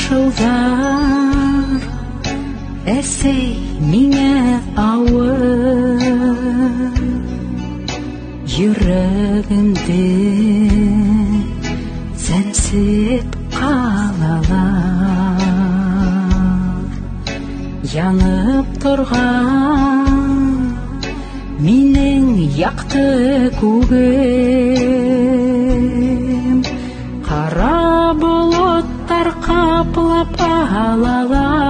жылдар әсей миңе ауыр, жүрегімде сәнсіз қалалар, янып тұрған менің яқты көгім, қара бұлттар қаплап алалар.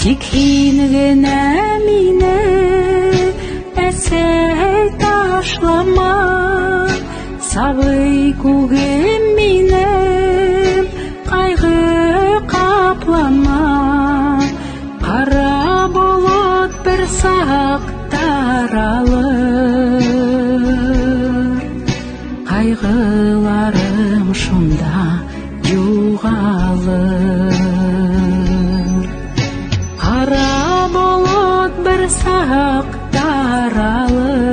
Тек сен ғана мені әсей ташлама, сабый көгім менің қайғы қаплама. Қара бұлт бір сақ таралыр, қайғыларым шында жоғалыр. Қара бұлт бір сақ таралыр,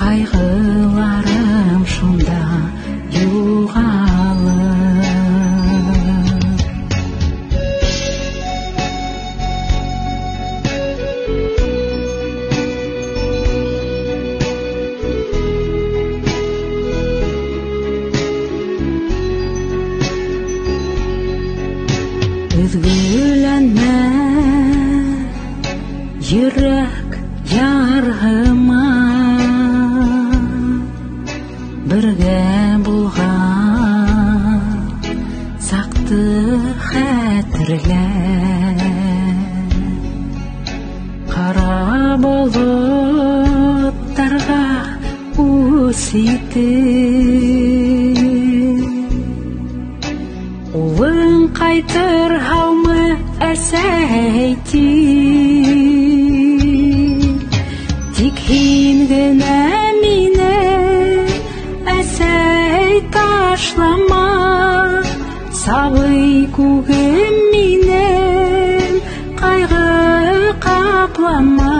қайғыларым шында жоғалыр. Üzgülenme yürek yargıma, birge bulgan saktı hatırla. Kara bulutlarga usiti, Улың қайтыр хаумы әсәйті, тек сен ғана мені әсәй ташлама, сабый көгім менің қайғы қаплама.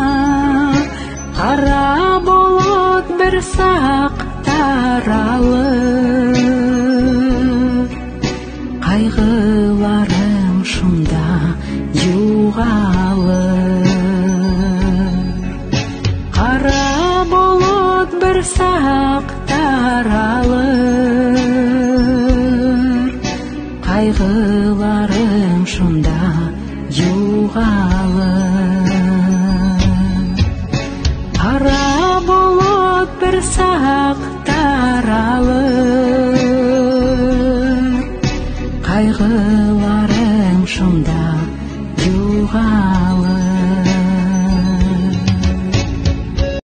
Қара бұлт бір сақ таралыр, қайғыларым шында жоғалыр. Қара бұлт бір сақ таралыр, қайғыларым шында жоғалыр. Қара бұлт бір сақ таралыр, қайғыларым шында